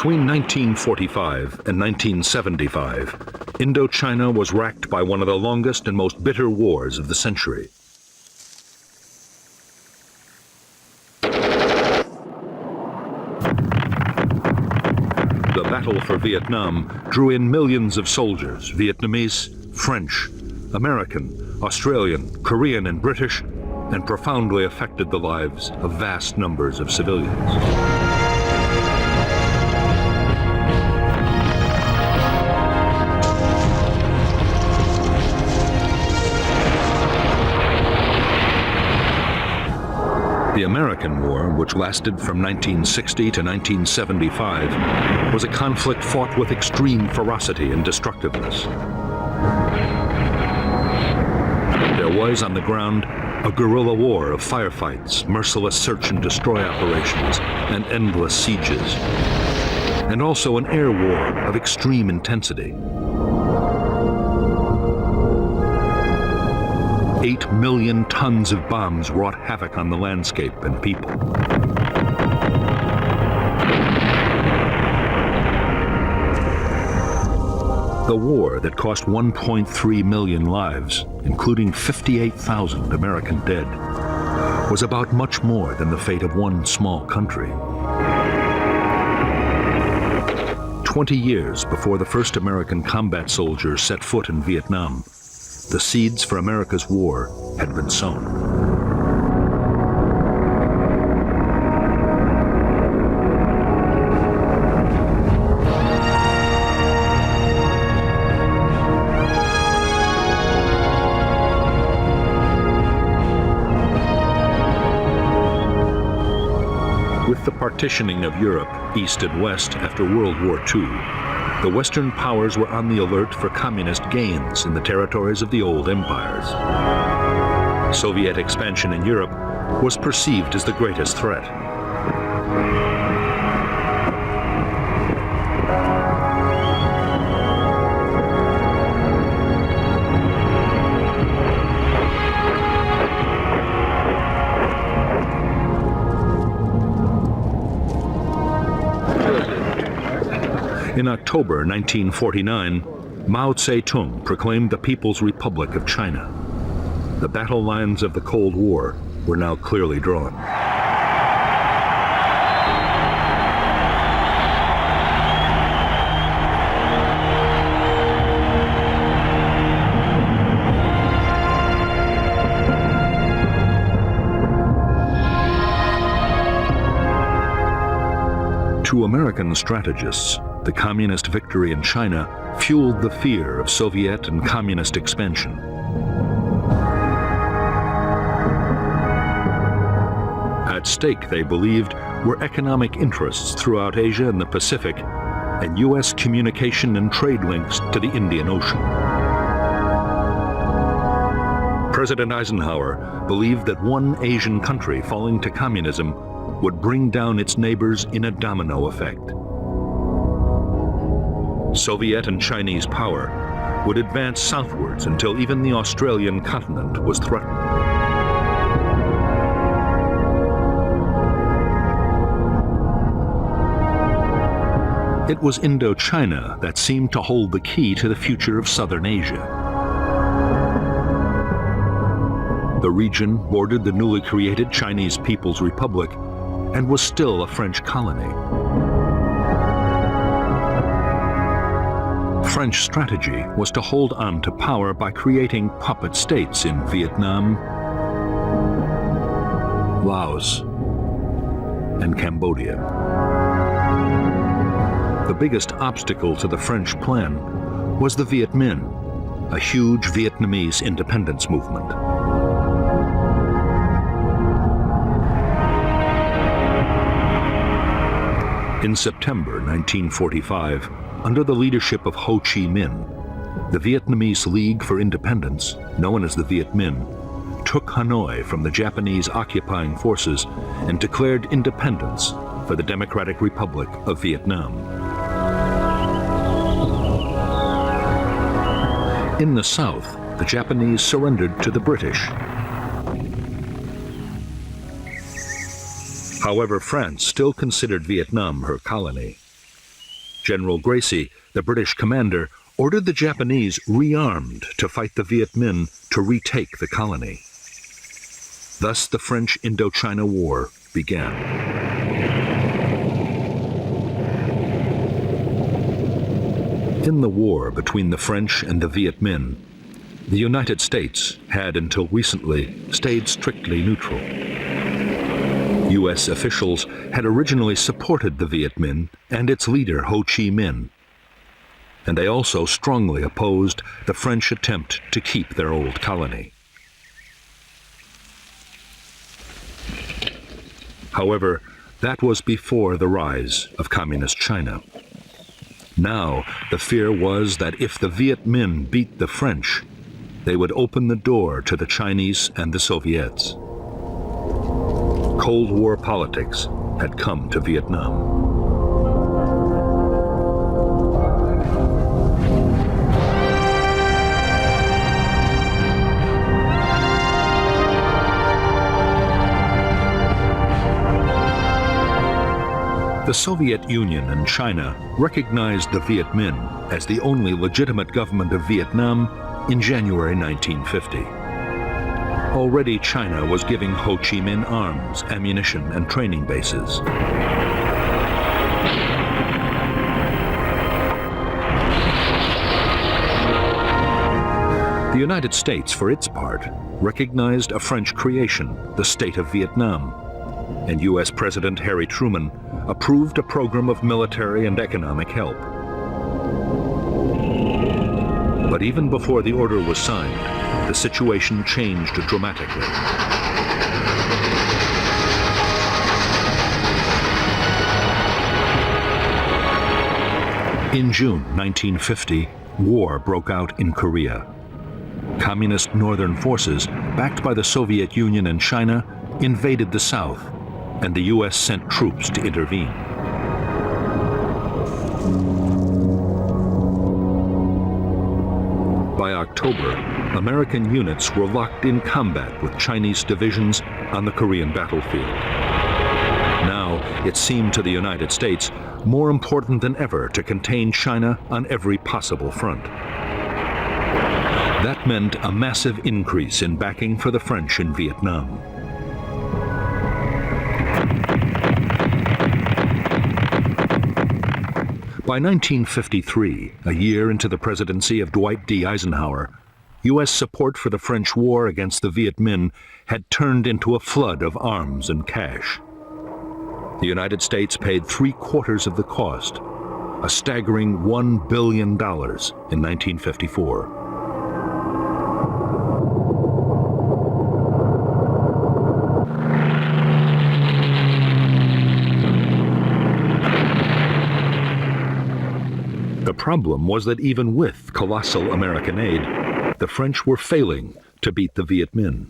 Between 1945 and 1975, Indochina was racked by one of the longest and most bitter wars of the century. The battle for Vietnam drew in millions of soldiers, Vietnamese, French, American, Australian, Korean, and British, and profoundly affected the lives of vast numbers of civilians. The American War, which lasted from 1960 to 1975, was a conflict fought with extreme ferocity and destructiveness. There was, on the ground, a guerrilla war of firefights, merciless search and destroy operations, and endless sieges, and also an air war of extreme intensity. 8 million tons of bombs wrought havoc on the landscape and people. The war that cost 1.3 million lives, including 58,000 American dead, was about much more than the fate of one small country. 20 years before the first American combat soldiers set foot in Vietnam, the seeds for America's war had been sown. With the partitioning of Europe, east and west, after World War II, the Western powers were on the alert for communist gains in the territories of the old empires. Soviet expansion in Europe was perceived as the greatest threat. In October 1949, Mao Zedong proclaimed the People's Republic of China. The battle lines of the Cold War were now clearly drawn. To American strategists, the communist victory in China fueled the fear of Soviet and communist expansion. At stake, they believed, were economic interests throughout Asia and the Pacific, and U.S. communication and trade links to the Indian Ocean. President Eisenhower believed that one Asian country falling to communism would bring down its neighbors in a domino effect. Soviet and Chinese power would advance southwards until even the Australian continent was threatened. It was Indochina that seemed to hold the key to the future of southern Asia. The region bordered the newly created Chinese People's Republic and was still a French colony. French strategy was to hold on to power by creating puppet states in Vietnam, Laos, and Cambodia. The biggest obstacle to the French plan was the Viet Minh, a huge Vietnamese independence movement. In September 1945, under the leadership of Ho Chi Minh, the Vietnamese League for Independence, known as the Viet Minh, took Hanoi from the Japanese occupying forces and declared independence for the Democratic Republic of Vietnam. In the south, the Japanese surrendered to the British. However, France still considered Vietnam her colony. General Gracie, the British commander, ordered the Japanese rearmed to fight the Viet Minh to retake the colony. Thus the French Indochina War began. In the war between the French and the Viet Minh, the United States had until recently stayed strictly neutral. U.S. officials had originally supported the Viet Minh and its leader Ho Chi Minh, and they also strongly opposed the French attempt to keep their old colony. However, that was before the rise of Communist China. Now, the fear was that if the Viet Minh beat the French, they would open the door to the Chinese and the Soviets. Cold War politics had come to Vietnam. The Soviet Union and China recognized the Viet Minh as the only legitimate government of Vietnam in January 1950. Already China was giving Ho Chi Minh arms, ammunition, and training bases. The United States, for its part, recognized a French creation, the State of Vietnam, and U.S. President Harry Truman approved a program of military and economic help. But even before the order was signed, the situation changed dramatically. In June 1950, war broke out in Korea. Communist northern forces, backed by the Soviet Union and China, invaded the South, and the U.S. sent troops to intervene. By October, American units were locked in combat with Chinese divisions on the Korean battlefield. Now, it seemed to the United States more important than ever to contain China on every possible front. That meant a massive increase in backing for the French in Vietnam. By 1953, a year into the presidency of Dwight D. Eisenhower, U.S. support for the French war against the Viet Minh had turned into a flood of arms and cash. The United States paid 3/4 of the cost, a staggering $1 billion in 1954. The problem was that even with colossal American aid, the French were failing to beat the Viet Minh.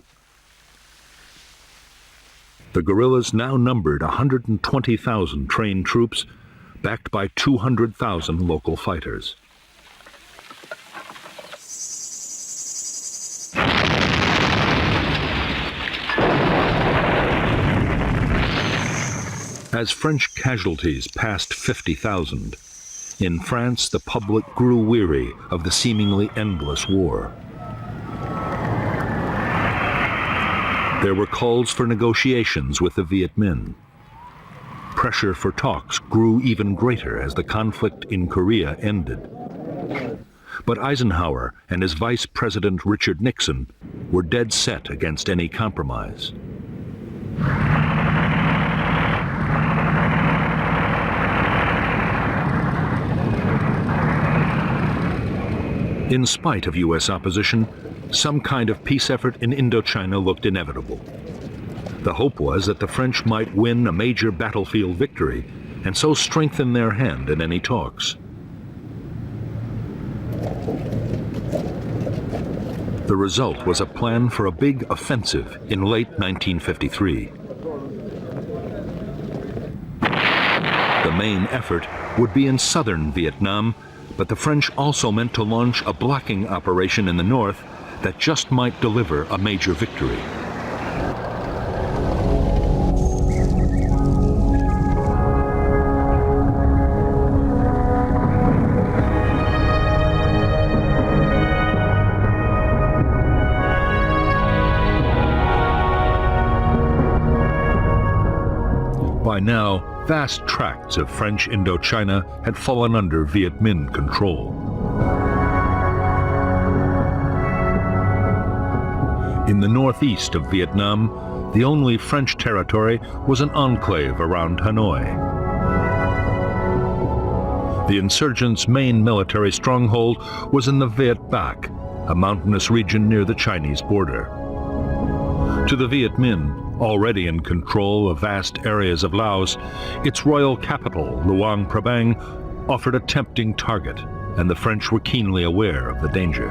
The guerrillas now numbered 120,000 trained troops, backed by 200,000 local fighters. As French casualties passed 50,000, in France, the public grew weary of the seemingly endless war. There were calls for negotiations with the Viet Minh. Pressure for talks grew even greater as the conflict in Korea ended. But Eisenhower and his Vice President Richard Nixon were dead set against any compromise. In spite of U.S. opposition, some kind of peace effort in Indochina looked inevitable. The hope was that the French might win a major battlefield victory and so strengthen their hand in any talks. The result was a plan for a big offensive in late 1953. The main effort would be in southern Vietnam, but the French also meant to launch a blocking operation in the north that just might deliver a major victory. By now, vast tracts of French Indochina had fallen under Viet Minh control. In the northeast of Vietnam, the only French territory was an enclave around Hanoi. The insurgents' main military stronghold was in the Viet Bac, a mountainous region near the Chinese border. To the Viet Minh, already in control of vast areas of Laos, its royal capital, Luang Prabang, offered a tempting target, and the French were keenly aware of the danger.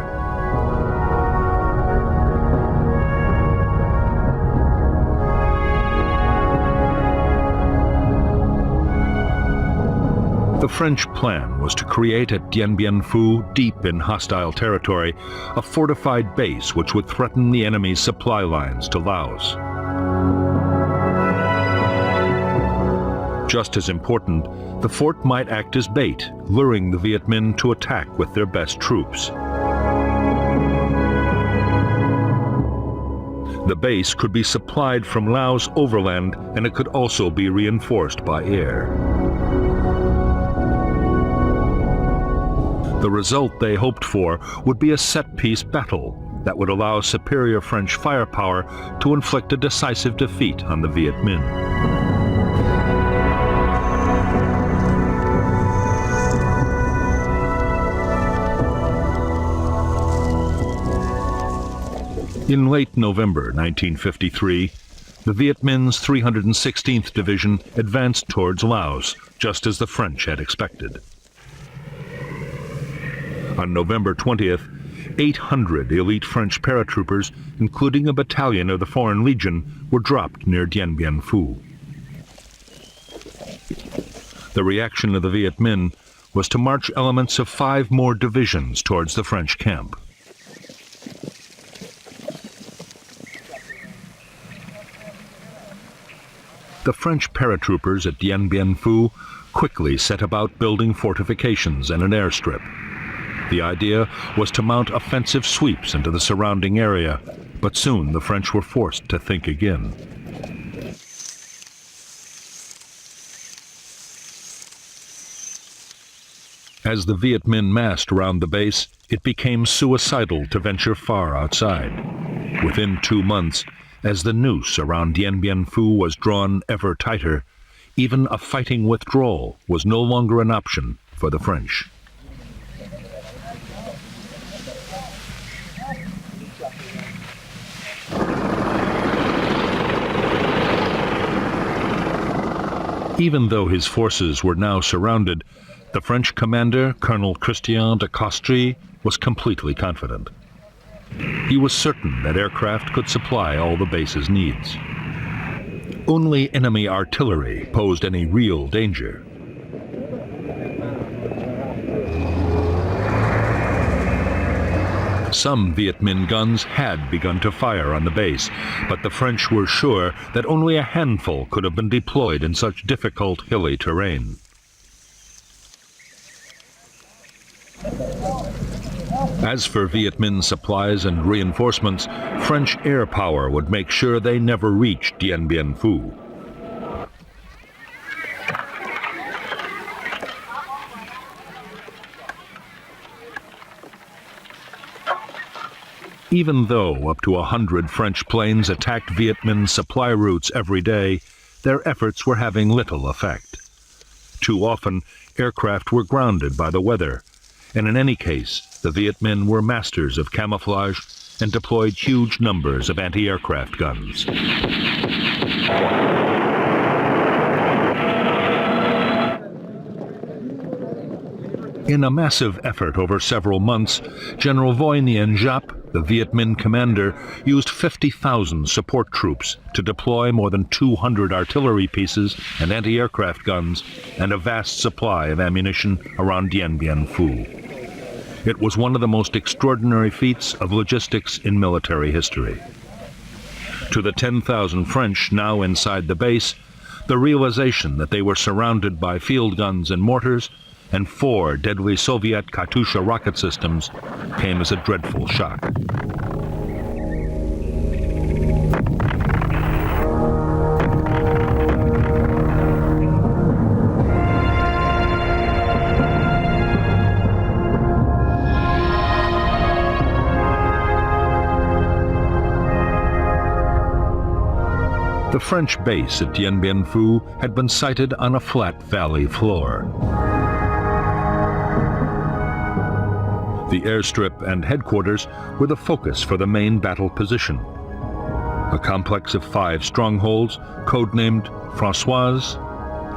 The French plan was to create at Dien Bien Phu, deep in hostile territory, a fortified base which would threaten the enemy's supply lines to Laos. Just as important, the fort might act as bait, luring the Viet Minh to attack with their best troops. The base could be supplied from Laos overland, and it could also be reinforced by air. The result they hoped for would be a set-piece battle that would allow superior French firepower to inflict a decisive defeat on the Viet Minh. In late November 1953, the Viet Minh's 316th Division advanced towards Laos, just as the French had expected. On November 20th, 800 elite French paratroopers, including a battalion of the Foreign Legion, were dropped near Dien Bien Phu. The reaction of the Viet Minh was to march elements of 5 more divisions towards the French camp. The French paratroopers at Dien Bien Phu quickly set about building fortifications and an airstrip. The idea was to mount offensive sweeps into the surrounding area, but soon the French were forced to think again. As the Viet Minh massed around the base, it became suicidal to venture far outside. Within 2 months, as the noose around Dien Bien Phu was drawn ever tighter, even a fighting withdrawal was no longer an option for the French. Even though his forces were now surrounded, the French commander, Colonel Christian de Castries, was completely confident. He was certain that aircraft could supply all the base's needs. Only enemy artillery posed any real danger. Some Viet Minh guns had begun to fire on the base, but the French were sure that only a handful could have been deployed in such difficult hilly terrain. As for Viet Minh supplies and reinforcements, French air power would make sure they never reached Dien Bien Phu. Even though up to 100 French planes attacked Viet Minh supply routes every day, their efforts were having little effect. Too often, aircraft were grounded by the weather, and in any case, the Viet Minh were masters of camouflage and deployed huge numbers of anti-aircraft guns. In a massive effort over several months, General Dien, the Viet Minh commander, used 50,000 support troops to deploy more than 200 artillery pieces and anti-aircraft guns and a vast supply of ammunition around Dien Bien Phu. It was one of the most extraordinary feats of logistics in military history. To the 10,000 French now inside the base, the realization that they were surrounded by field guns and mortars and 4 deadly Soviet Katyusha rocket systems came as a dreadful shock. The French base at Dien Bien Phu had been sited on a flat valley floor. The airstrip and headquarters were the focus for the main battle position. A complex of 5 strongholds, codenamed Françoise,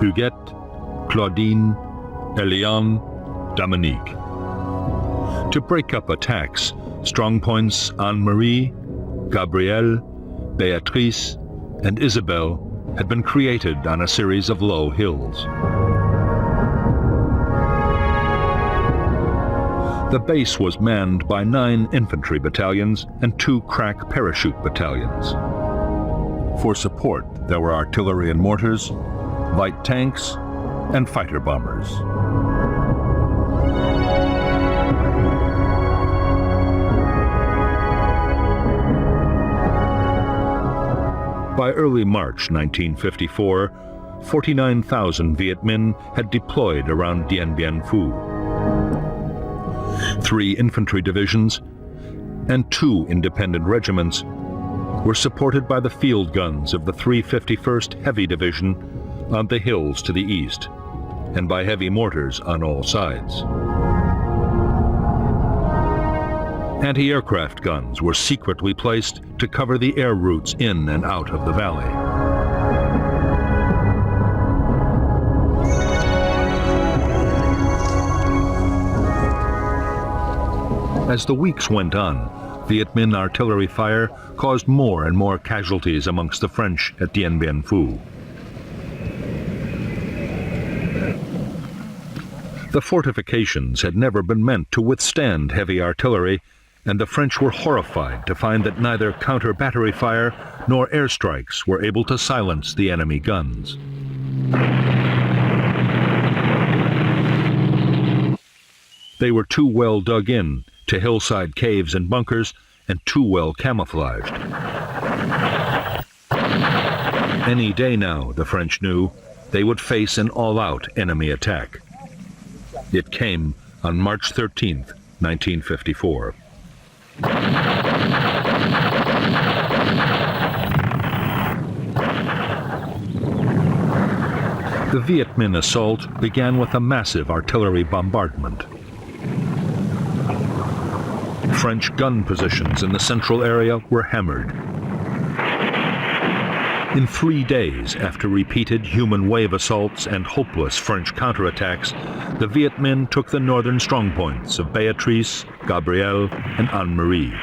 Huguette, Claudine, Eliane, Dominique. To break up attacks, strongpoints Anne-Marie, Gabrielle, Béatrice, and Isabelle had been created on a series of low hills. The base was manned by 9 infantry battalions and 2 crack parachute battalions. For support, there were artillery and mortars, light tanks, and fighter bombers. By early March 1954, 49,000 Viet Minh had deployed around Dien Bien Phu. 3 infantry divisions and 2 independent regiments were supported by the field guns of the 351st Heavy Division on the hills to the east, and by heavy mortars on all sides. Anti-aircraft guns were secretly placed to cover the air routes in and out of the valley. As the weeks went on, Viet Minh artillery fire caused more and more casualties amongst the French at Dien Bien Phu. The fortifications had never been meant to withstand heavy artillery, and the French were horrified to find that neither counter-battery fire nor airstrikes were able to silence the enemy guns. They were too well dug in to hillside caves and bunkers, and too well camouflaged. Any day now, the French knew, they would face an all-out enemy attack. It came on March 13th, 1954. The Viet Minh assault began with a massive artillery bombardment. French gun positions in the central area were hammered. In 3 days, after repeated human wave assaults and hopeless French counterattacks, the Viet Minh took the northern strongpoints of Béatrice, Gabrielle, and Anne-Marie.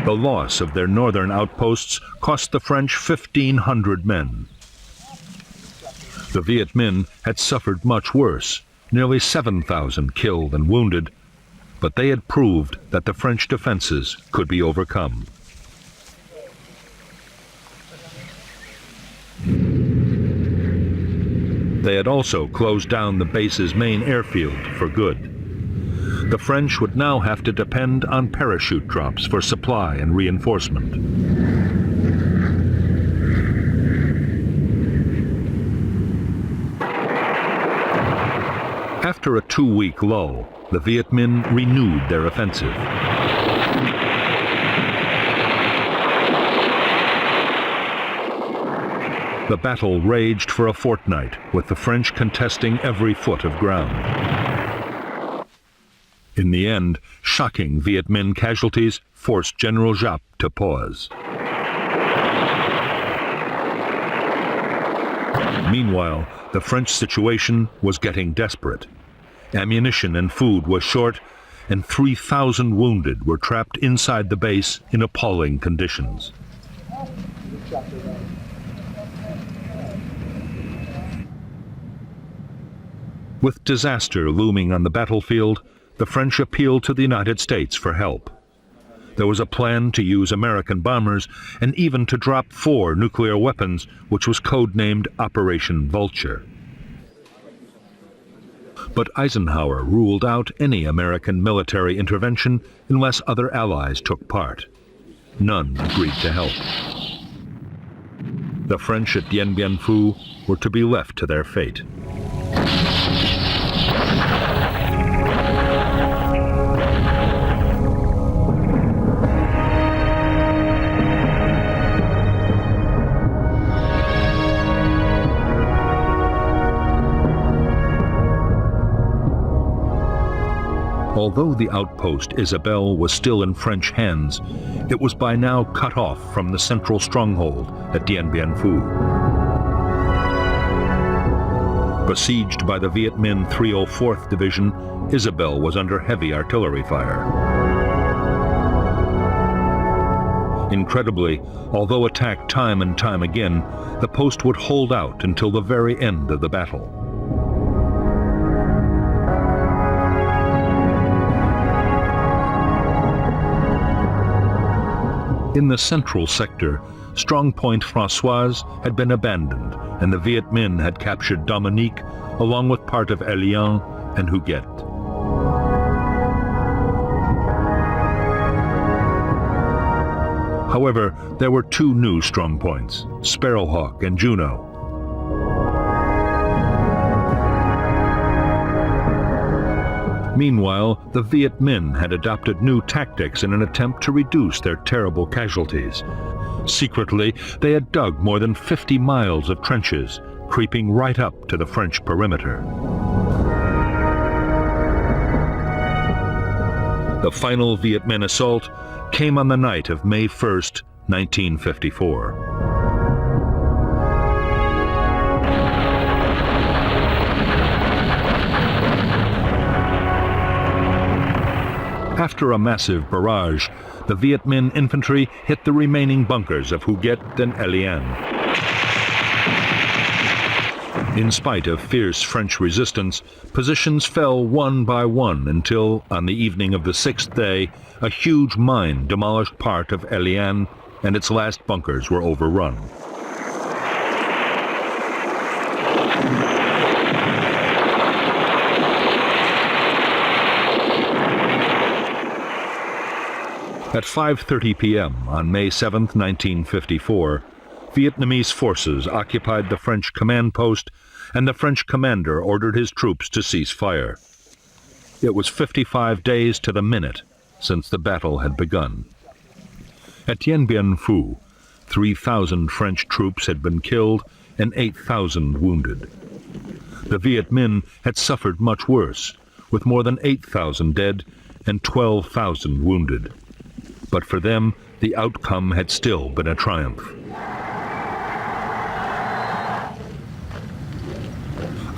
The loss of their northern outposts cost the French 1,500 men. The Viet Minh had suffered much worse, nearly 7,000 killed and wounded, but they had proved that the French defenses could be overcome. They had also closed down the base's main airfield for good. The French would now have to depend on parachute drops for supply and reinforcement. After a 2-week lull, the Viet Minh renewed their offensive. The battle raged for a fortnight, with the French contesting every foot of ground. In the end, shocking Viet Minh casualties forced General Giap to pause. Meanwhile, the French situation was getting desperate. Ammunition and food was short, and 3,000 wounded were trapped inside the base in appalling conditions. With disaster looming on the battlefield, the French appealed to the United States for help. There was a plan to use American bombers and even to drop 4 nuclear weapons, which was codenamed Operation Vulture. But Eisenhower ruled out any American military intervention unless other allies took part. None agreed to help. The French at Dien Bien Phu were to be left to their fate. Although the outpost Isabelle was still in French hands, it was by now cut off from the central stronghold at Dien Bien Phu. Besieged by the Viet Minh 304th Division, Isabelle was under heavy artillery fire. Incredibly, although attacked time and time again, the post would hold out until the very end of the battle. In the central sector, Strongpoint Françoise had been abandoned, and the Viet Minh had captured Dominique along with part of Elian and Huguet. However, there were two new strongpoints, Sparrowhawk and Juno. Meanwhile, the Viet Minh had adopted new tactics in an attempt to reduce their terrible casualties. Secretly, they had dug more than 50 miles of trenches, creeping right up to the French perimeter. The final Viet Minh assault came on the night of May 1st, 1954. After a massive barrage, the Viet Minh infantry hit the remaining bunkers of Huguet and Elian. In spite of fierce French resistance, positions fell one by one until, on the evening of the sixth day, a huge mine demolished part of Elian and its last bunkers were overrun. At 5:30 p.m. on May 7, 1954, Vietnamese forces occupied the French command post, and the French commander ordered his troops to cease fire. It was 55 days to the minute since the battle had begun. At Dien Bien Phu, 3,000 French troops had been killed and 8,000 wounded. The Viet Minh had suffered much worse, with more than 8,000 dead and 12,000 wounded. But for them, the outcome had still been a triumph.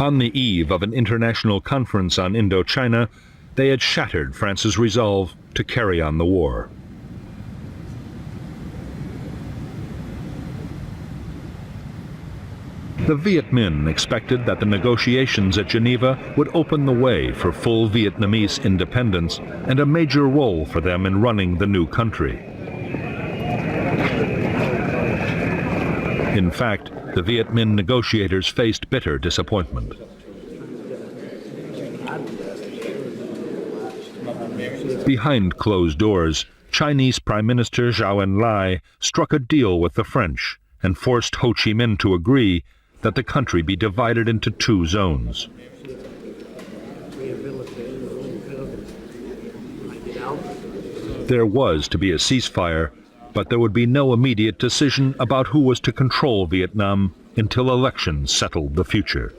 On the eve of an international conference on Indochina, they had shattered France's resolve to carry on the war. The Viet Minh expected that the negotiations at Geneva would open the way for full Vietnamese independence and a major role for them in running the new country. In fact, the Viet Minh negotiators faced bitter disappointment. Behind closed doors, Chinese Prime Minister Zhou Enlai struck a deal with the French and forced Ho Chi Minh to agree that the country be divided into two zones. There was to be a ceasefire, but there would be no immediate decision about who was to control Vietnam until elections settled the future.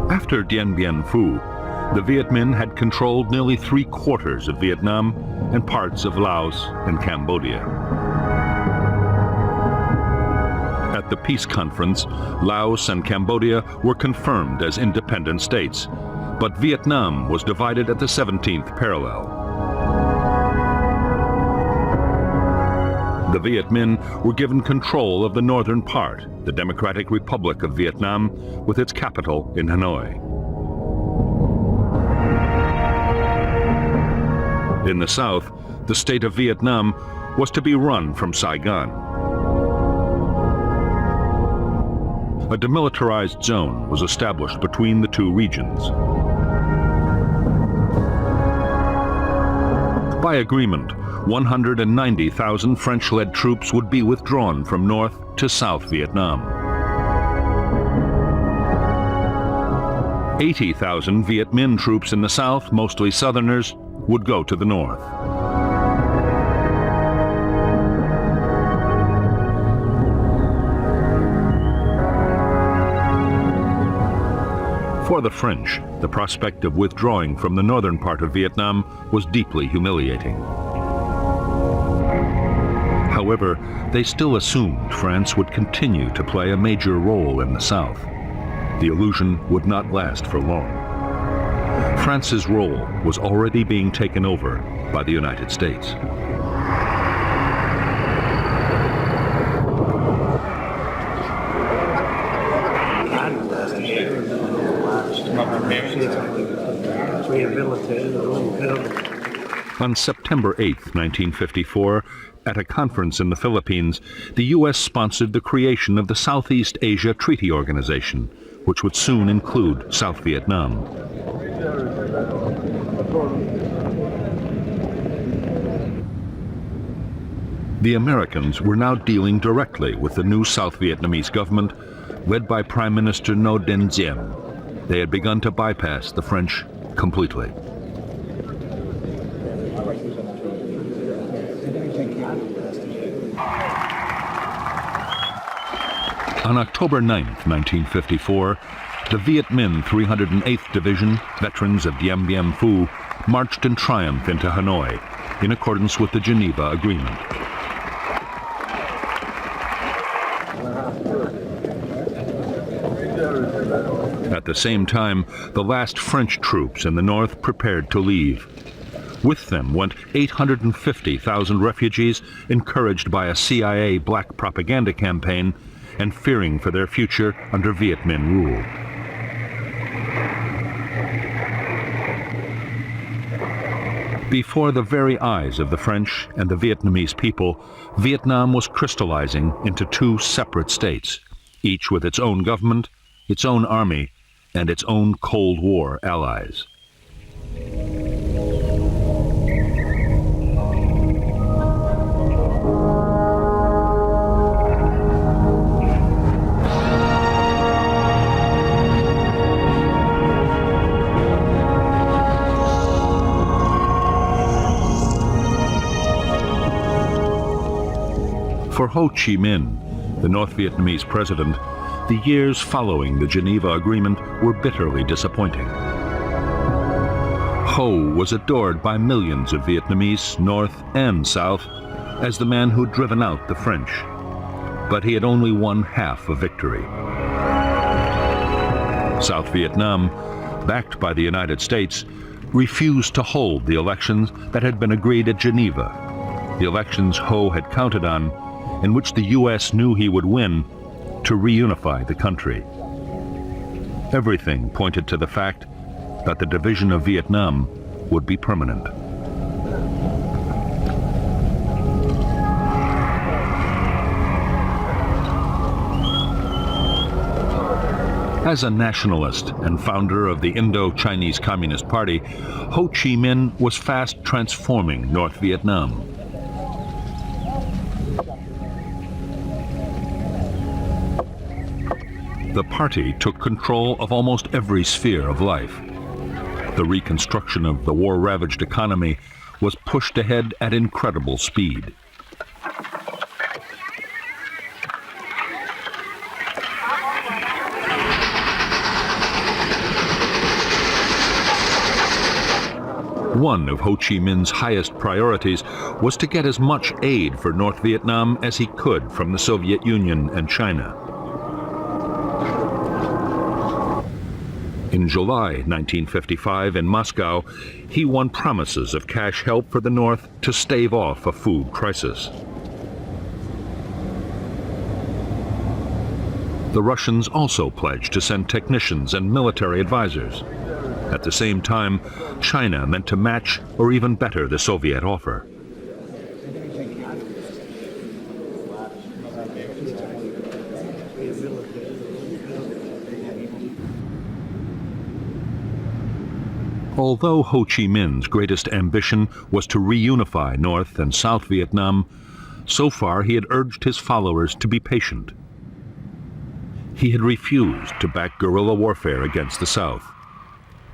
After Dien Bien Phu, the Viet Minh had controlled nearly 3/4 of Vietnam and parts of Laos and Cambodia. At the peace conference, Laos and Cambodia were confirmed as independent states, but Vietnam was divided at the 17th parallel. The Viet Minh were given control of the northern part, the Democratic Republic of Vietnam, with its capital in Hanoi. In the south, the state of Vietnam was to be run from Saigon. A demilitarized zone was established between the two regions. By agreement, 190,000 French-led troops would be withdrawn from North to South Vietnam. 80,000 Viet Minh troops in the south, mostly Southerners, would go to the north. For the French, the prospect of withdrawing from the northern part of Vietnam was deeply humiliating. However, they still assumed France would continue to play a major role in the south. The illusion would not last for long. France's role was already being taken over by the United States. On September 8, 1954, at a conference in the Philippines, the U.S. sponsored the creation of the Southeast Asia Treaty Organization, which would soon include South Vietnam. The Americans were now dealing directly with the new South Vietnamese government, led by Prime Minister Dien. They had begun to bypass the French completely. On October 9, 1954, the Viet Minh 308th Division, veterans of Dien Bien Phu, marched in triumph into Hanoi, in accordance with the Geneva Agreement. At the same time, the last French troops in the north prepared to leave. With them went 850,000 refugees, encouraged by a CIA black propaganda campaign and fearing for their future under Viet Minh rule. Before the very eyes of the French and the Vietnamese people, Vietnam was crystallizing into two separate states, each with its own government, its own army, and its own Cold War allies. For Ho Chi Minh, the North Vietnamese president, the years following the Geneva Agreement were bitterly disappointing. Ho was adored by millions of Vietnamese, North and South, as the man who'd driven out the French. But he had only won half a victory. South Vietnam, backed by the United States, refused to hold the elections that had been agreed at Geneva, the elections Ho had counted on, in which the U.S. knew he would win, to reunify the country. Everything pointed to the fact that the division of Vietnam would be permanent. As a nationalist and founder of the Indo-Chinese Communist Party, Ho Chi Minh was fast transforming North Vietnam. The party took control of almost every sphere of life. The reconstruction of the war-ravaged economy was pushed ahead at incredible speed. One of Ho Chi Minh's highest priorities was to get as much aid for North Vietnam as he could from the Soviet Union and China. In July 1955 in Moscow, he won promises of cash help for the North to stave off a food crisis. The Russians also pledged to send technicians and military advisors. At the same time, China meant to match or even better the Soviet offer. Although Ho Chi Minh's greatest ambition was to reunify North and South Vietnam, so far he had urged his followers to be patient. He had refused to back guerrilla warfare against the South.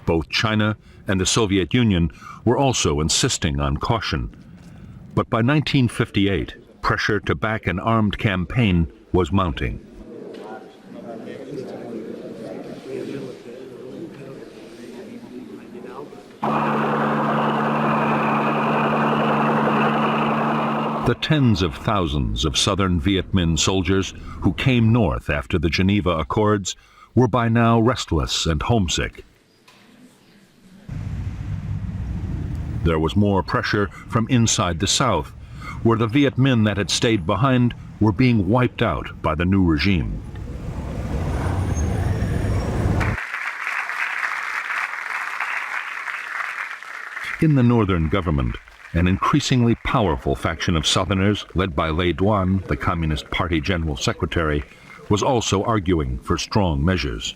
Both China and the Soviet Union were also insisting on caution. But by 1958, pressure to back an armed campaign was mounting. The tens of thousands of southern Viet Minh soldiers who came north after the Geneva Accords were by now restless and homesick. There was more pressure from inside the South, where the Viet Minh that had stayed behind were being wiped out by the new regime. In the northern government, an increasingly powerful faction of Southerners, led by Le Duan, the Communist Party General Secretary, was also arguing for strong measures.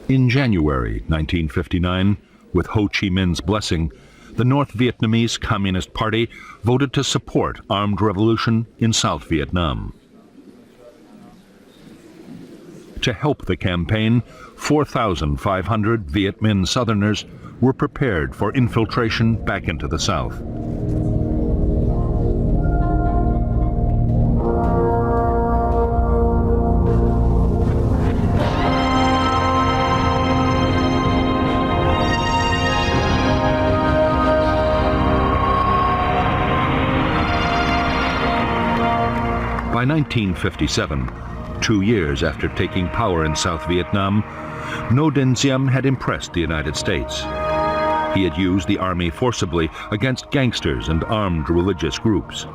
In January 1959, with Ho Chi Minh's blessing, the North Vietnamese Communist Party voted to support armed revolution in South Vietnam. To help the campaign, 4,500 Viet Minh Southerners were prepared for infiltration back into the South. By 1957, 2 years after taking power in South Vietnam, Ngo Dinh Diem had impressed the United States. He had used the army forcibly against gangsters and armed religious groups.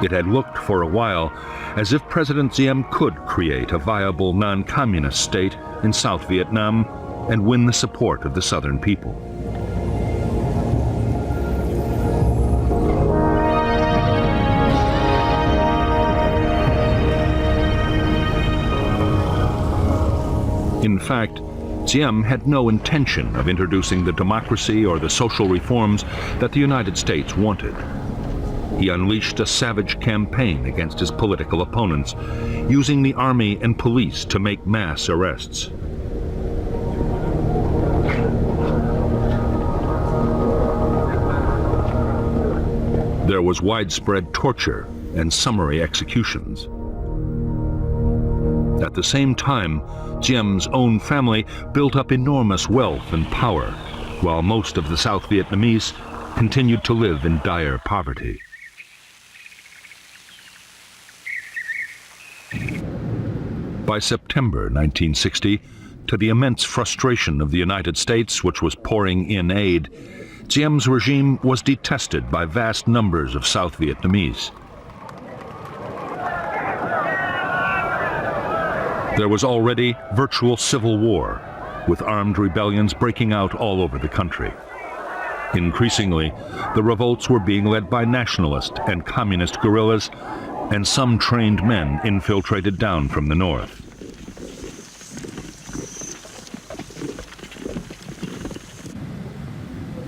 It had looked for a while as if President Diem could create a viable non-communist state in South Vietnam and win the support of the southern people. In fact, Diem had no intention of introducing the democracy or the social reforms that the United States wanted. He unleashed a savage campaign against his political opponents, using the army and police to make mass arrests. There was widespread torture and summary executions. At the same time, Diem's own family built up enormous wealth and power, while most of the South Vietnamese continued to live in dire poverty. By September 1960, to the immense frustration of the United States, which was pouring in aid, Diem's regime was detested by vast numbers of South Vietnamese. There was already virtual civil war, with armed rebellions breaking out all over the country. Increasingly, the revolts were being led by nationalist and communist guerrillas, and some trained men infiltrated down from the north.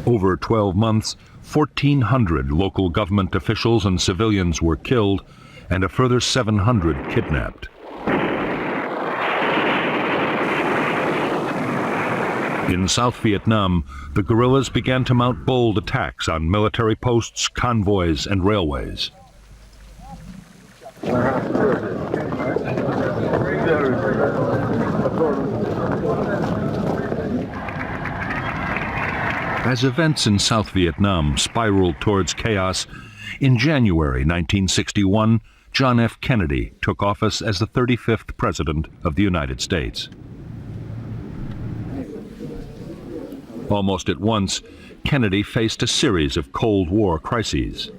Over 12 months, 1,400 local government officials and civilians were killed, and a further 700 kidnapped. In South Vietnam, the guerrillas began to mount bold attacks on military posts, convoys, and railways. As events in South Vietnam spiraled towards chaos, in January 1961, John F. Kennedy took office as the 35th President of the United States. Almost at once, Kennedy faced a series of Cold War crises.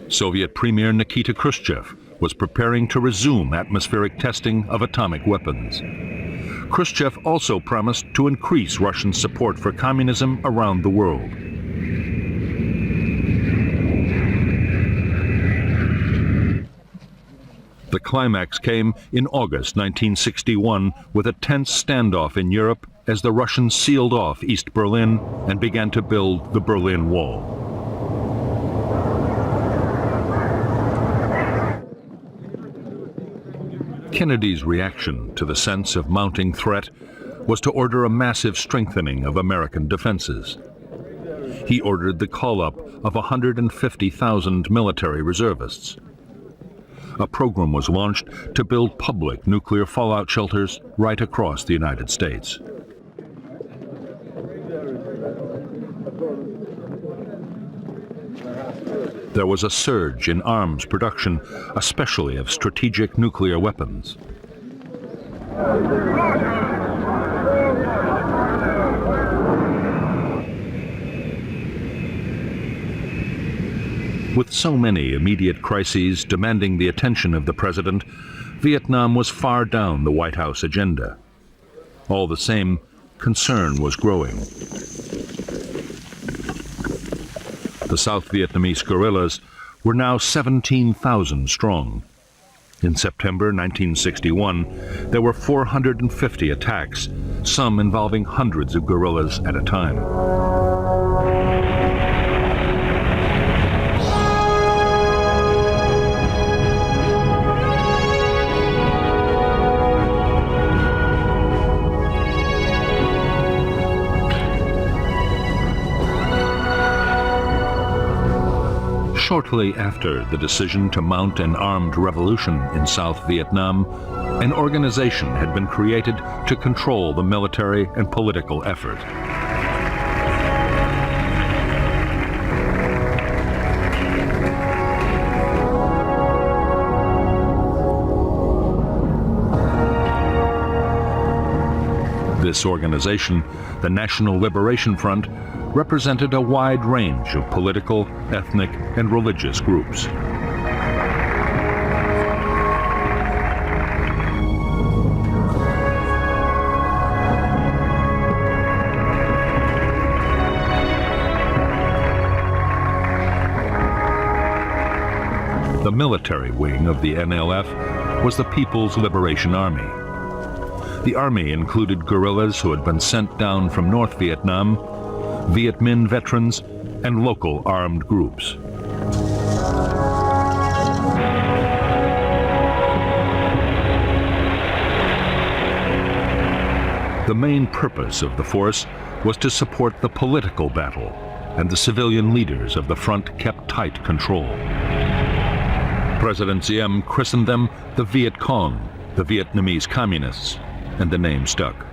Soviet Premier Nikita Khrushchev was preparing to resume atmospheric testing of atomic weapons. Khrushchev also promised to increase Russian support for communism around the world. The climax came in August 1961 with a tense standoff in Europe as the Russians sealed off East Berlin and began to build the Berlin Wall. Kennedy's reaction to the sense of mounting threat was to order a massive strengthening of American defenses. He ordered the call-up of 150,000 military reservists. A program was launched to build public nuclear fallout shelters right across the United States. There was a surge in arms production, especially of strategic nuclear weapons. With so many immediate crises demanding the attention of the president, Vietnam was far down the White House agenda. All the same, concern was growing. The South Vietnamese guerrillas were now 17,000 strong. In September 1961, there were 450 attacks, some involving hundreds of guerrillas at a time. Shortly after the decision to mount an armed revolution in South Vietnam, an organization had been created to control the military and political effort. This organization, the National Liberation Front, represented a wide range of political, ethnic, and religious groups. The military wing of the NLF was the People's Liberation Army. The army included guerrillas who had been sent down from North Vietnam, Viet Minh veterans, and local armed groups. The main purpose of the force was to support the political battle, and the civilian leaders of the front kept tight control. President Dien christened them the Viet Cong, the Vietnamese Communists, and the name stuck.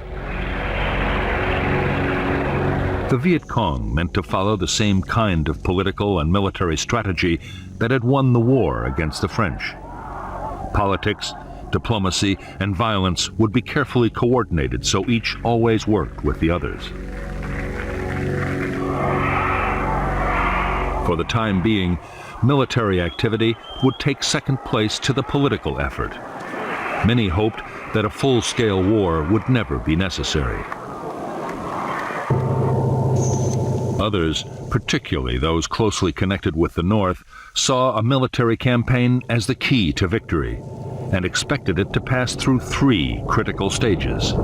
The Viet Cong meant to follow the same kind of political and military strategy that had won the war against the French. Politics, diplomacy, and violence would be carefully coordinated so each always worked with the others. For the time being, military activity would take second place to the political effort. Many hoped that a full-scale war would never be necessary. Others, particularly those closely connected with the North, saw a military campaign as the key to victory and expected it to pass through 3 critical stages.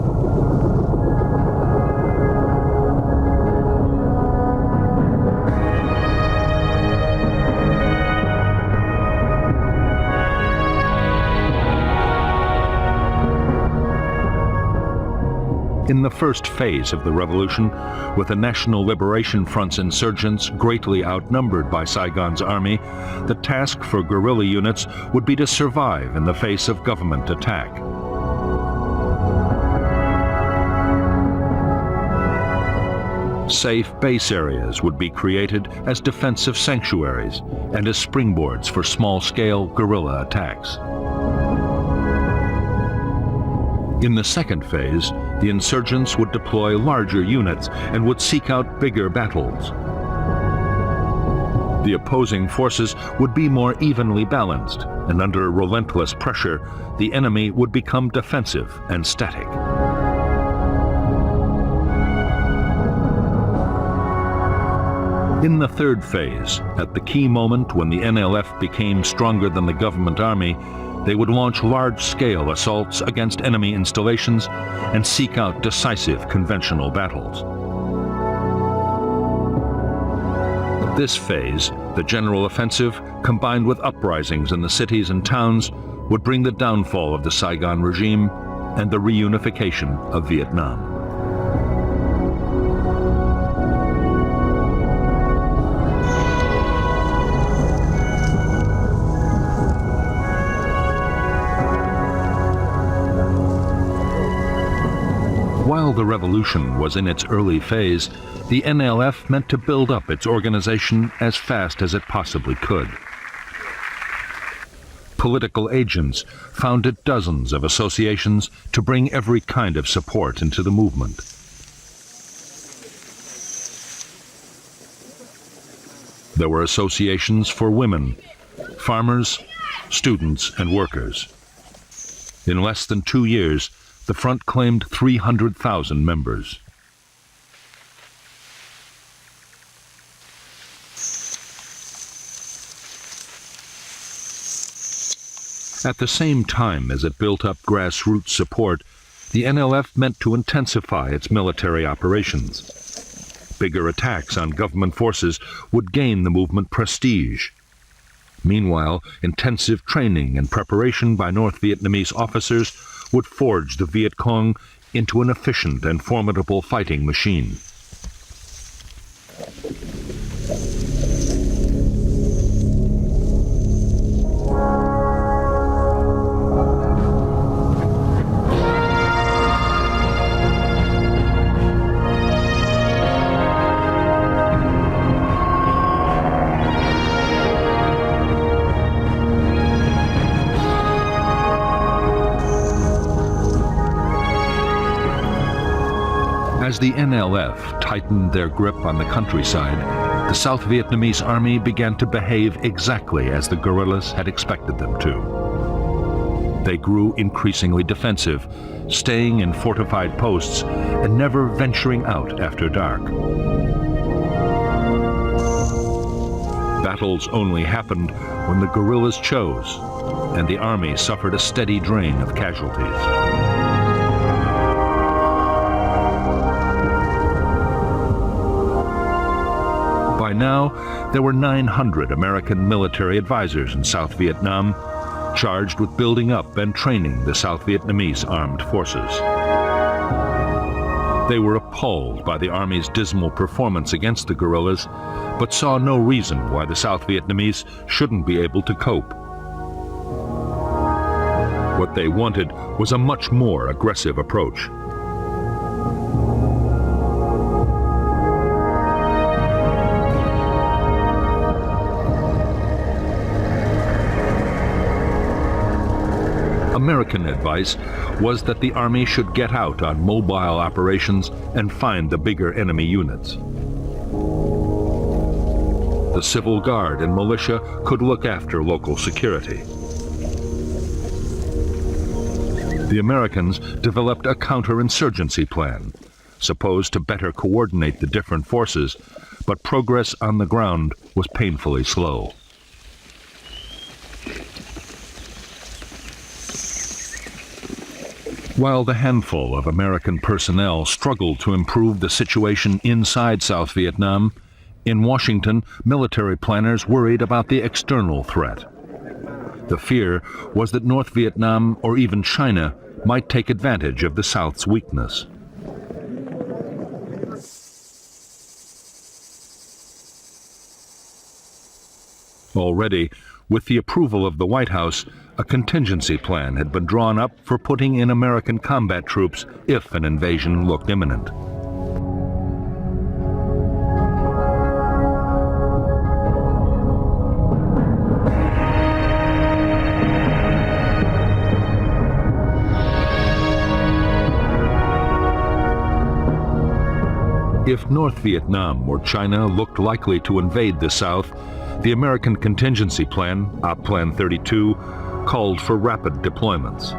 In the first phase of the revolution, with the National Liberation Front's insurgents greatly outnumbered by Saigon's army, the task for guerrilla units would be to survive in the face of government attack. Safe base areas would be created as defensive sanctuaries and as springboards for small-scale guerrilla attacks. In the second phase, the insurgents would deploy larger units and would seek out bigger battles. The opposing forces would be more evenly balanced, and under relentless pressure, the enemy would become defensive and static. In the third phase, at the key moment when the NLF became stronger than the government army, they would launch large-scale assaults against enemy installations and seek out decisive conventional battles. This phase, the general offensive, combined with uprisings in the cities and towns, would bring the downfall of the Saigon regime and the reunification of Vietnam. While the revolution was in its early phase, the NLF meant to build up its organization as fast as it possibly could. Political agents founded dozens of associations to bring every kind of support into the movement. There were associations for women, farmers, students, and workers. In less than 2 years, the front claimed 300,000 members. At the same time as it built up grassroots support, the NLF meant to intensify its military operations. Bigger attacks on government forces would gain the movement prestige. Meanwhile, intensive training and preparation by North Vietnamese officers would forge the Viet Cong into an efficient and formidable fighting machine. As the NLF tightened their grip on the countryside, the South Vietnamese army began to behave exactly as the guerrillas had expected them to. They grew increasingly defensive, staying in fortified posts and never venturing out after dark. Battles only happened when the guerrillas chose, and the army suffered a steady drain of casualties. By now, there were 900 American military advisors in South Vietnam, charged with building up and training the South Vietnamese armed forces. They were appalled by the Army's dismal performance against the guerrillas, but saw no reason why the South Vietnamese shouldn't be able to cope. What they wanted was a much more aggressive approach. American advice was that the Army should get out on mobile operations and find the bigger enemy units. The Civil Guard and militia could look after local security. The Americans developed a counterinsurgency plan, supposed to better coordinate the different forces, but progress on the ground was painfully slow. While the handful of American personnel struggled to improve the situation inside South Vietnam, in Washington, military planners worried about the external threat. The fear was that North Vietnam or even China might take advantage of the South's weakness. Already, with the approval of the White House, a contingency plan had been drawn up for putting in American combat troops if an invasion looked imminent. If North Vietnam or China looked likely to invade the South, the American contingency plan, Op Plan 32, called for rapid deployments.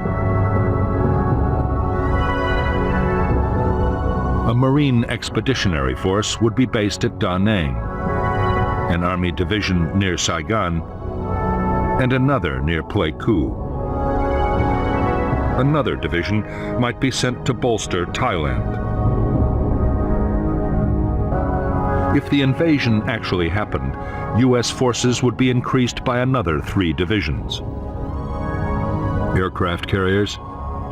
A Marine expeditionary force would be based at Da Nang. an army division near Saigon, and another near Pleiku. Another division might be sent to bolster Thailand. If the invasion actually happened, U.S. forces would be increased by another 3 divisions. Aircraft carriers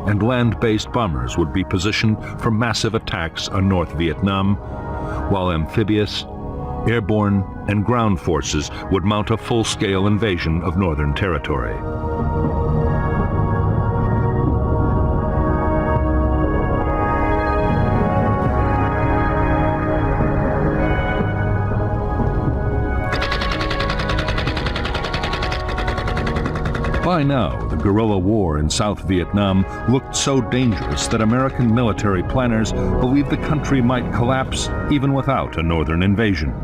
and land-based bombers would be positioned for massive attacks on North Vietnam, while amphibious, airborne, and ground forces would mount a full-scale invasion of Northern Territory. By now, the guerrilla war in South Vietnam looked so dangerous that American military planners believed the country might collapse even without a northern invasion.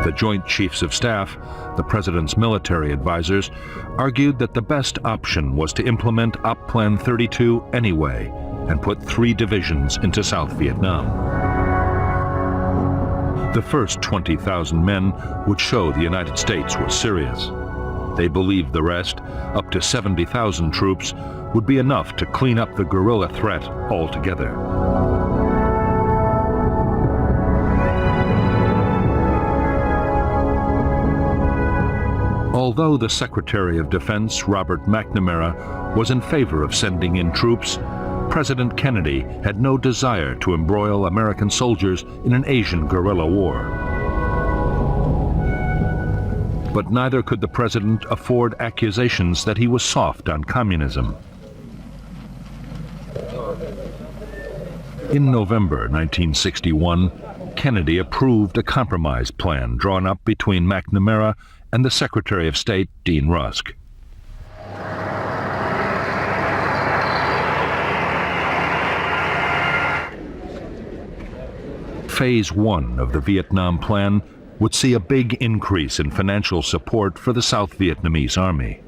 The Joint Chiefs of Staff, the President's military advisors, argued that the best option was to implement Op Plan 32 anyway and put 3 divisions into South Vietnam. The first 20,000 men would show the United States was serious. They believed the rest, up to 70,000 troops, would be enough to clean up the guerrilla threat altogether. Although the Secretary of Defense, Robert McNamara, was in favor of sending in troops, President Kennedy had no desire to embroil American soldiers in an Asian guerrilla war. But neither could the president afford accusations that he was soft on communism. In November 1961, Kennedy approved a compromise plan drawn up between McNamara and the Secretary of State, Dean Rusk. Phase 1 of the Vietnam Plan would see a big increase in financial support for the South Vietnamese Army.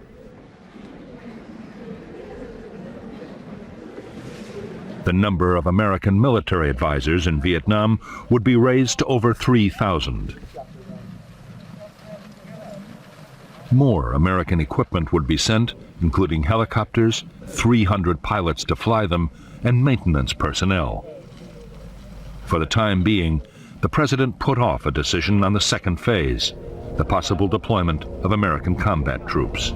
The number of American military advisors in Vietnam would be raised to over 3,000. More American equipment would be sent, including helicopters, 300 pilots to fly them, and maintenance personnel. For the time being, the president put off a decision on the second phase, the possible deployment of American combat troops.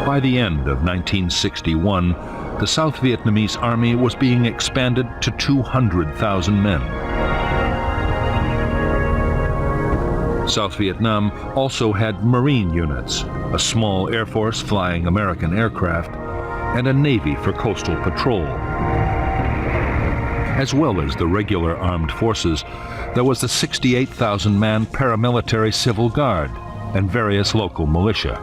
By the end of 1961, the South Vietnamese Army was being expanded to 200,000 men. South Vietnam also had Marine units, a small air force flying American aircraft, and a Navy for coastal patrol. As well as the regular armed forces, there was the 68,000-man paramilitary Civil Guard and various local militia.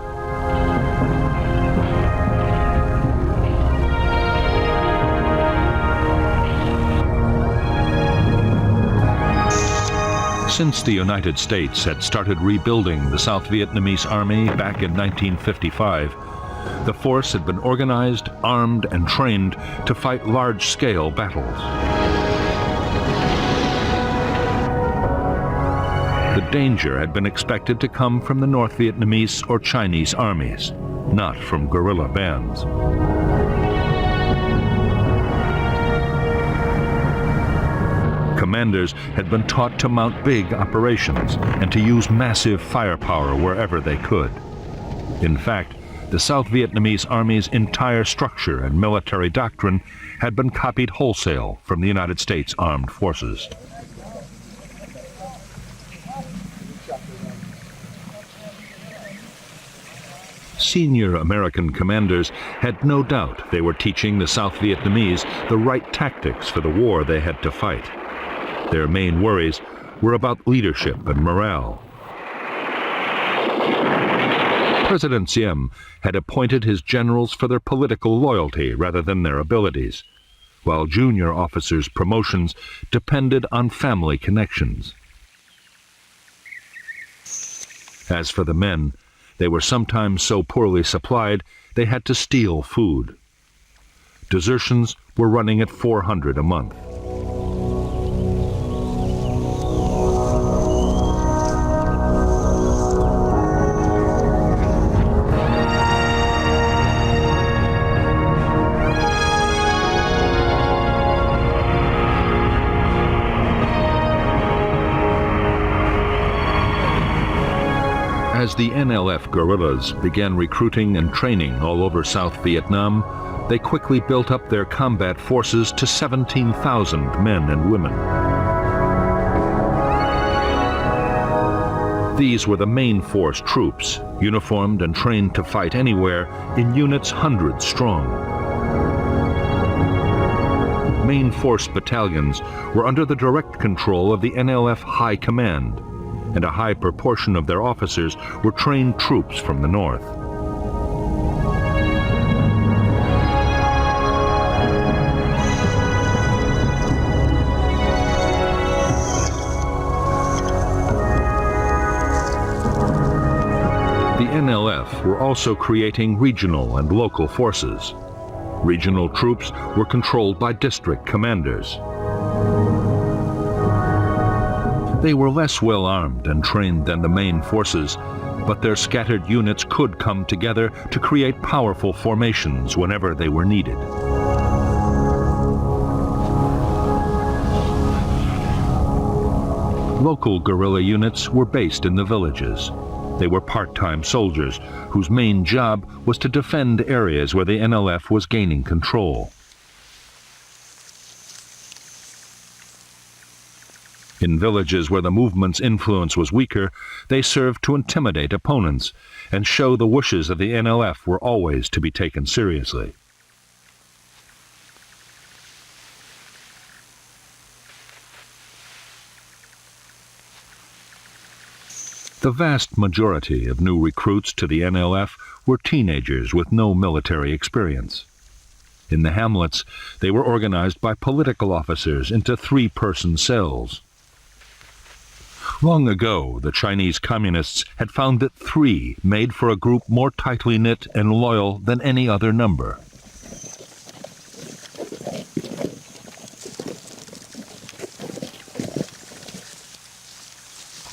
Since the United States had started rebuilding the South Vietnamese Army back in 1955, the force had been organized, armed, and trained to fight large-scale battles. The danger had been expected to come from the North Vietnamese or Chinese armies, not from guerrilla bands. Commanders had been taught to mount big operations and to use massive firepower wherever they could. In fact, the South Vietnamese Army's entire structure and military doctrine had been copied wholesale from the United States Armed Forces. Senior American commanders had no doubt they were teaching the South Vietnamese the right tactics for the war they had to fight. Their main worries were about leadership and morale. President Dien had appointed his generals for their political loyalty rather than their abilities. while junior officers' promotions depended on family connections. As for the men, they were sometimes so poorly supplied they had to steal food. Desertions were running at 400 a month. As the NLF guerrillas began recruiting and training all over South Vietnam, they quickly built up their combat forces to 17,000 men and women. These were the main force troops, uniformed and trained to fight anywhere in units hundreds strong. Main force battalions were under the direct control of the NLF High Command, and a high proportion of their officers were trained troops from the north. The NLF were also creating regional and local forces. Regional troops were controlled by district commanders. They were less well armed and trained than the main forces, but their scattered units could come together to create powerful formations whenever they were needed. Local guerrilla units were based in the villages. They were part-time soldiers whose main job was to defend areas where the NLF was gaining control. In villages where the movement's influence was weaker, they served to intimidate opponents and show the wishes of the NLF were always to be taken seriously. The vast majority of new recruits to the NLF were teenagers with no military experience. In the hamlets, they were organized by political officers into three-person cells. Long ago, the Chinese Communists had found that three made for a group more tightly knit and loyal than any other number.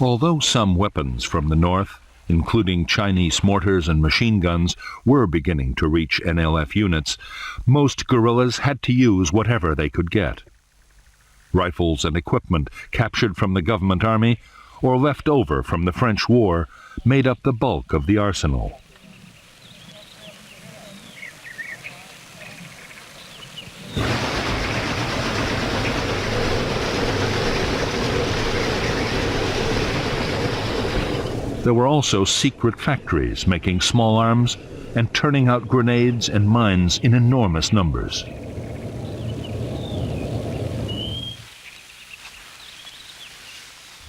Although some weapons from the north, including Chinese mortars and machine guns, were beginning to reach NLF units, most guerrillas had to use whatever they could get. Rifles and equipment captured from the government army or left over from the French War made up the bulk of the arsenal. There were also secret factories making small arms and turning out grenades and mines in enormous numbers.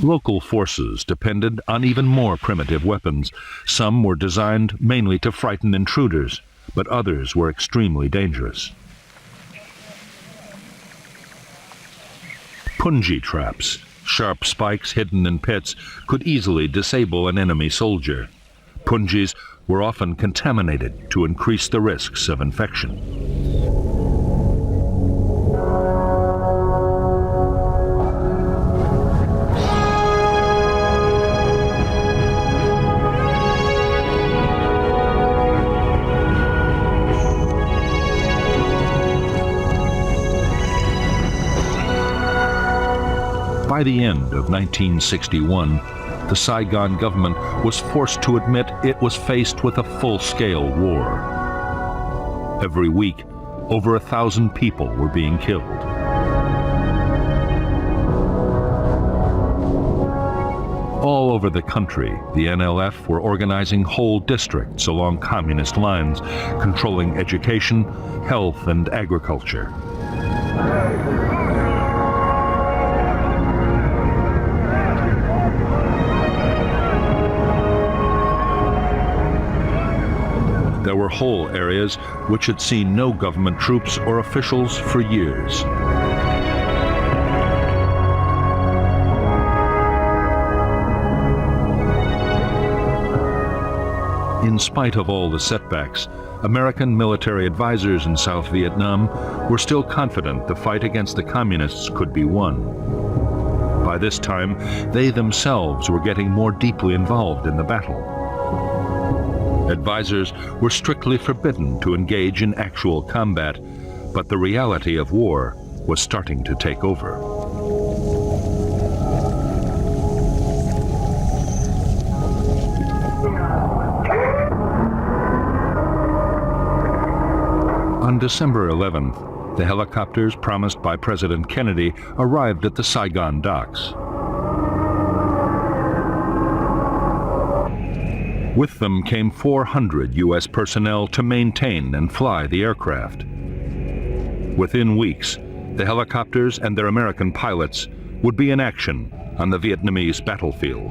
Local forces depended on even more primitive weapons. Some were designed mainly to frighten intruders, but others were extremely dangerous. Punji traps, sharp spikes hidden in pits, could easily disable an enemy soldier. Punjis were often contaminated to increase the risks of infection. By the end of 1961, the Saigon government was forced to admit it was faced with a full-scale war. Every week, over 1,000 people were being killed. All over the country, the NLF were organizing whole districts along communist lines, controlling education, health, and agriculture. There were over whole areas which had seen no government troops or officials for years. In spite of all the setbacks, American military advisors in South Vietnam were still confident the fight against the communists could be won. By this time, they themselves were getting more deeply involved in the battle. Advisors were strictly forbidden to engage in actual combat, but the reality of war was starting to take over. On December 11th, the helicopters promised by President Kennedy arrived at the Saigon docks. With them came 400 U.S. personnel to maintain and fly the aircraft. Within weeks, the helicopters and their American pilots would be in action on the Vietnamese battlefield.